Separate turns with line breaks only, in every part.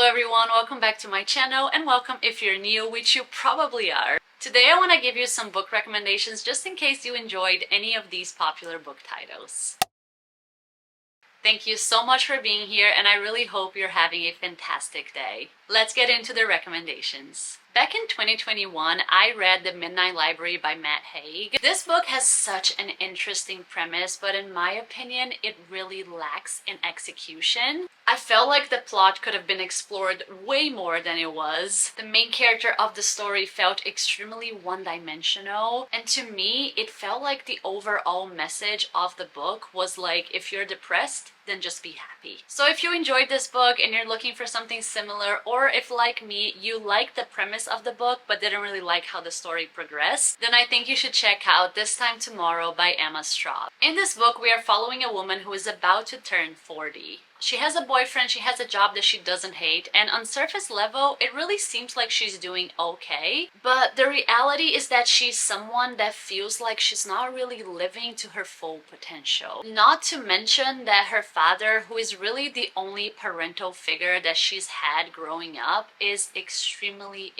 everyone, welcome back to my channel, and welcome if you're new, which you probably are. Today I want to give you some book recommendations just in case you enjoyed any of these popular book titles. Thank you so much for being here, and I really hope you're having a fantastic day. Let's get into the recommendations. Back in 2021, I read The Midnight Library by Matt Haig. This book has such an interesting premise, but in my opinion, it really lacks in execution. I felt like the plot could have been explored way more than it was. The main character of the story felt extremely one-dimensional, and to me, it felt like the overall message of the book was like, if you're depressed, then just be happy. So if you enjoyed this book and you're looking for something similar, or if like me, you liked the premise of the book but didn't really like how the story progressed, then I think you should check out This Time Tomorrow by Emma Straub. In this book, we are following a woman who is about to turn 40. She has a boyfriend, she has a job that she doesn't hate, and on surface level, it really seems like she's doing okay. But the reality is that she's someone that feels like she's not really living to her full potential. Not to mention that her father, who is really the only parental figure that she's had growing up, is extremely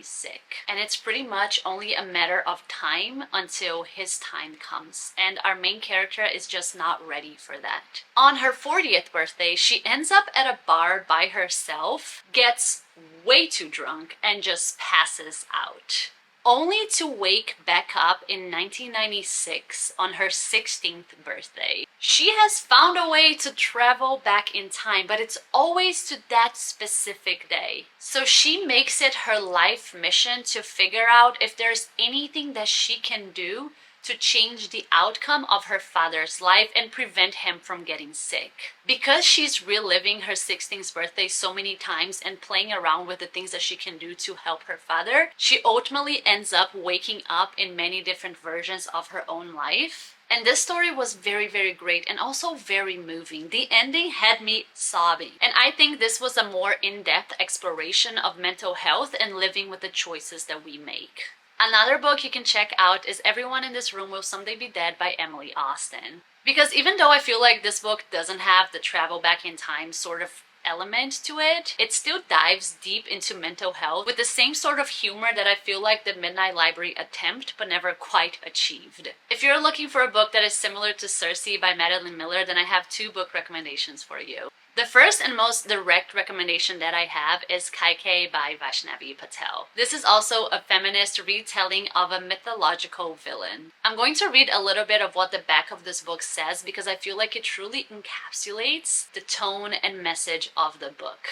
sick. And it's pretty much only a matter of time until his time comes. And our main character is just not ready for that. On her 40th birthday, she ends up at a bar by herself, gets way too drunk, and just passes out. Only to wake back up in 1996 on her 16th birthday. She has found a way to travel back in time, but it's always to that specific day. So she makes it her life mission to figure out if there's anything that she can do to change the outcome of her father's life and prevent him from getting sick. Because she's reliving her 16th birthday so many times and playing around with the things that she can do to help her father, she ultimately ends up waking up in many different versions of her own life. And this story was very great and also very moving. The ending had me sobbing. And I think this was a more in-depth exploration of mental health and living with the choices that we make. Another book you can check out is Everyone in This Room Will Someday Be Dead by Emily Austen. Because even though I feel like this book doesn't have the travel back in time sort of element to it, it still dives deep into mental health with the same sort of humor that I feel like The Midnight Library attempt but never quite achieved. If you're looking for a book that is similar to Circe by Madeline Miller, then I have two book recommendations for you. The first and most direct recommendation that I have is Kaikeyi by Vaishnavi Patel. This is also a feminist retelling of a mythological villain. I'm going to read a little bit of what the back of this book says because I feel like it truly encapsulates the tone and message of the book.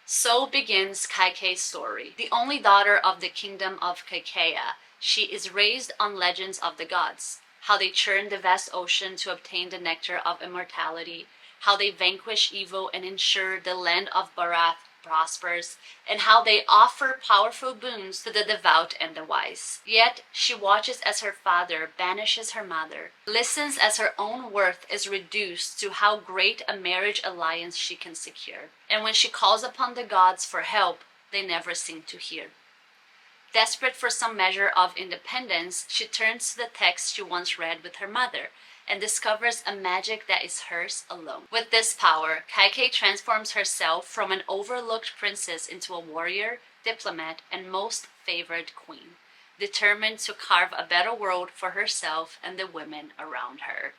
So begins Kaikeyi's story. The only daughter of the kingdom of Kaikeya, she is raised on legends of the gods, how they churn the vast ocean to obtain the nectar of immortality, how they vanquish evil and ensure the land of Barath prospers, and how they offer powerful boons to the devout and the wise. Yet she watches as her father banishes her mother, listens as her own worth is reduced to how great a marriage alliance she can secure. And when she calls upon the gods for help, they never seem to hear. Desperate for some measure of independence, she turns to the text she once read with her mother, and discovers a magic that is hers alone. With this power, Kaikeyi transforms herself from an overlooked princess into a warrior, diplomat, and most favored queen, determined to carve a better world for herself and the women around her.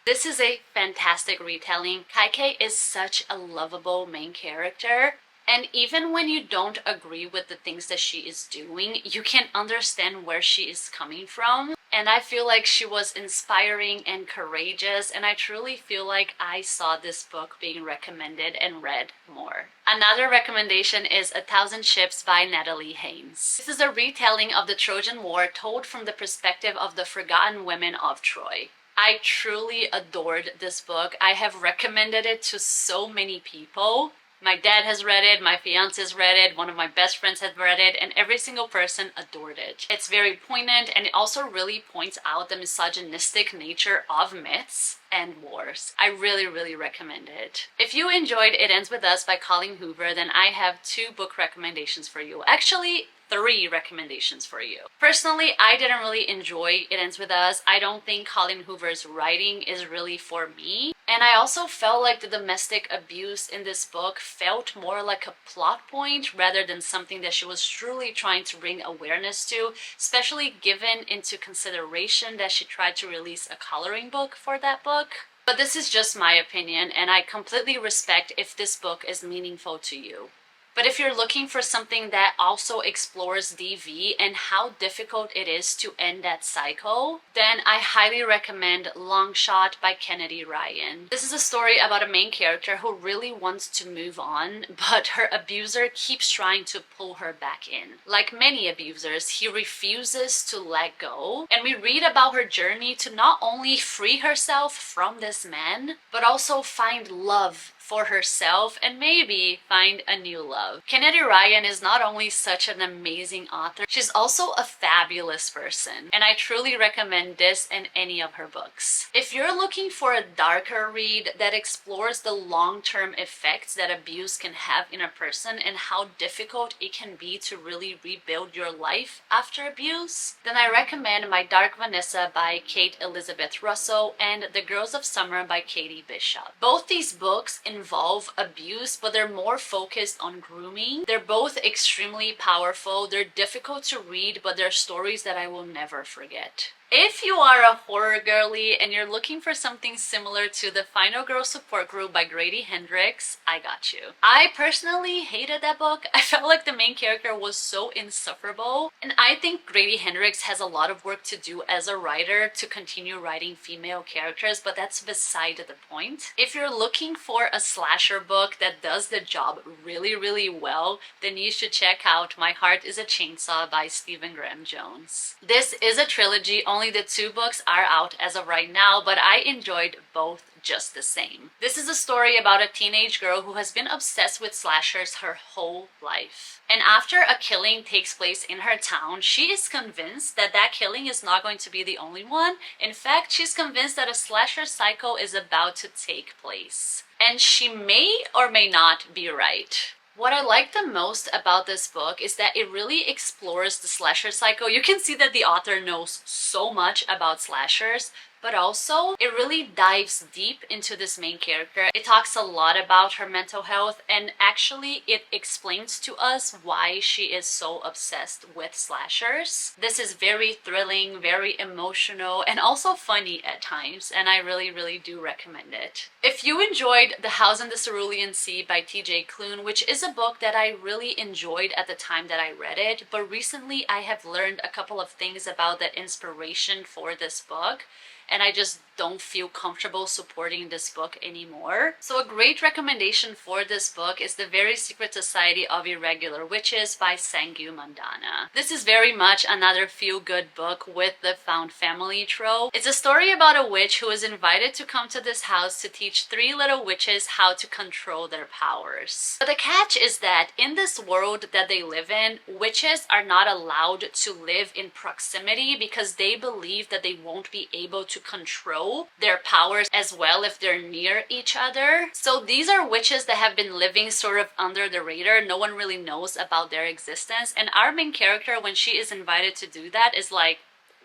This is a fantastic retelling. Kaikeyi is such a lovable main character. And even when you don't agree with the things that she is doing, you can understand where she is coming from. And I feel like she was inspiring and courageous, and I truly feel like I saw this book being recommended and read more. Another recommendation is A Thousand Ships by Natalie Haynes. This is a retelling of the Trojan War told from the perspective of the forgotten women of Troy. I truly adored this book. I have recommended it to so many people. My dad has read it, my fiance has read it, one of my best friends has read it, and every single person adored it. It's very poignant, and it also really points out the misogynistic nature of myths and wars. I really recommend it. If you enjoyed It Ends With Us by Colleen Hoover, then I have two book recommendations for you. Actually, 3 recommendations for you. Personally, I didn't really enjoy It Ends With Us. I don't think Colleen Hoover's writing is really for me. And I also felt like the domestic abuse in this book felt more like a plot point rather than something that she was truly trying to bring awareness to, especially given into consideration that she tried to release a coloring book for that book. But this is just my opinion, and I completely respect if this book is meaningful to you. But if you're looking for something that also explores DV and how difficult it is to end that cycle, then I highly recommend Long Shot by Kennedy Ryan. This is a story about a main character who really wants to move on, but her abuser keeps trying to pull her back in. Like many abusers, he refuses to let go, and we read about her journey to not only free herself from this man, but also find love for herself and maybe find a new love. Kennedy Ryan is not only such an amazing author, she's also a fabulous person, and I truly recommend this and any of her books. If you're looking for a darker read that explores the long-term effects that abuse can have in a person and how difficult it can be to really rebuild your life after abuse, then I recommend My Dark Vanessa by Kate Elizabeth Russell and The Girls of Summer by Katie Bishop. Both these books involve abuse, but they're more focused on grooming. They're both extremely powerful. They're difficult to read, but they're stories that I will never forget. If you are a horror girly and you're looking for something similar to The Final Girl Support Group by Grady Hendrix, I got you. I personally hated that book. I felt like the main character was so insufferable, and I think Grady Hendrix has a lot of work to do as a writer to continue writing female characters, but that's beside the point. If you're looking for a slasher book that does the job really, really well, then you should check out My Heart is a Chainsaw by Stephen Graham Jones. This is a trilogy. Only the 2 books are out as of right now, but I enjoyed both just the same. This is a story about a teenage girl who has been obsessed with slashers her whole life. And after a killing takes place in her town, she is convinced that that killing is not going to be the only one. In fact, she's convinced that a slasher cycle is about to take place. And she may or may not be right. What I like the most about this book is that it really explores the slasher cycle. You can see that the author knows so much about slashers, but also it really dives deep into this main character. It talks a lot about her mental health, and actually it explains to us why she is so obsessed with slashers. This is very thrilling, very emotional, and also funny at times, and I really, really do recommend it. If you enjoyed The House in the Cerulean Sea by TJ Klune, which is a book that I really enjoyed at the time that I read it, but recently I have learned a couple of things about the inspiration for this book, and I just don't feel comfortable supporting this book anymore. So a great recommendation for this book is The Very Secret Society of Irregular Witches by Sangyu Mandana. This is very much another feel-good book with the found family trope. It's a story about a witch who is invited to come to this house to teach 3 little witches how to control their powers. But the catch is that in this world that they live in, witches are not allowed to live in proximity because they believe that they won't be able to control their powers as well if they're near each other. So these are witches that have been living sort of under the radar. No one really knows about their existence, and our main character, when she is invited to do that, is like,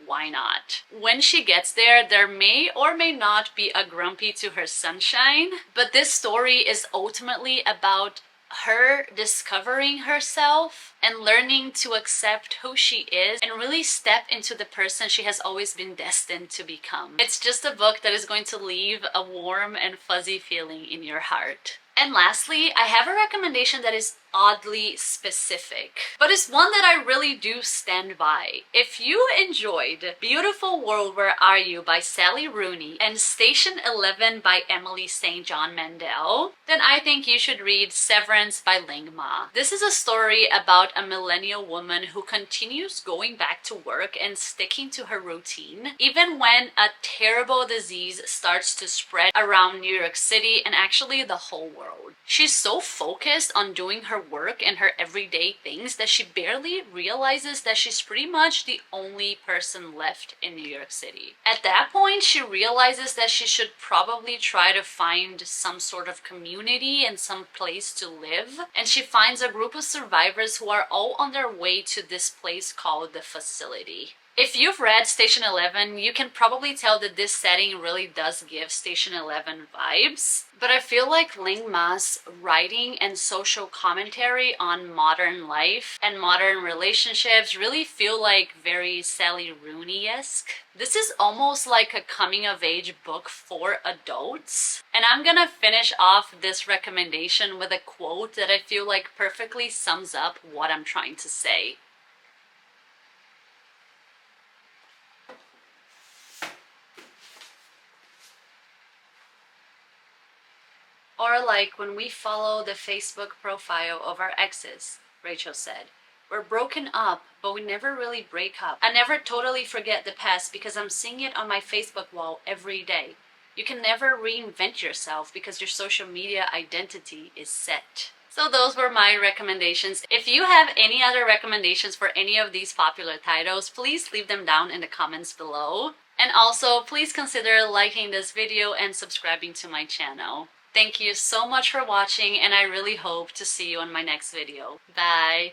why not? When she gets there, there may or may not be a grumpy to her sunshine, but this story is ultimately about her discovering herself and learning to accept who she is and really step into the person she has always been destined to become. It's just a book that is going to leave a warm and fuzzy feeling in your heart. And lastly, I have a recommendation that is oddly specific, but it's one that I really do stand by. If you enjoyed Beautiful World, Where Are You by Sally Rooney and Station 11 by Emily St. John Mandel, then I think you should read Severance by Ling Ma. This is a story about a millennial woman who continues going back to work and sticking to her routine, even when a terrible disease starts to spread around New York City and actually the whole world. She's so focused on doing her work and her everyday things that she barely realizes that she's pretty much the only person left in New York City. At that point, she realizes that she should probably try to find some sort of community and some place to live, and she finds a group of survivors who are all on their way to this place called the facility. If you've read Station 11, you can probably tell that this setting really does give Station 11 vibes. But I feel like Ling Ma's writing and social commentary on modern life and modern relationships really feel like very Sally Rooney-esque. This is almost like a coming-of-age book for adults. And I'm gonna finish off this recommendation with a quote that I feel like perfectly sums up what I'm trying to say. Or like when we follow the Facebook profile of our exes, Rachel said. We're broken up, but we never really break up. I never totally forget the past because I'm seeing it on my Facebook wall every day. You can never reinvent yourself because your social media identity is set. So those were my recommendations. If you have any other recommendations for any of these popular titles, please leave them down in the comments below. And also, please consider liking this video and subscribing to my channel. Thank you so much for watching, and I really hope to see you on my next video. Bye!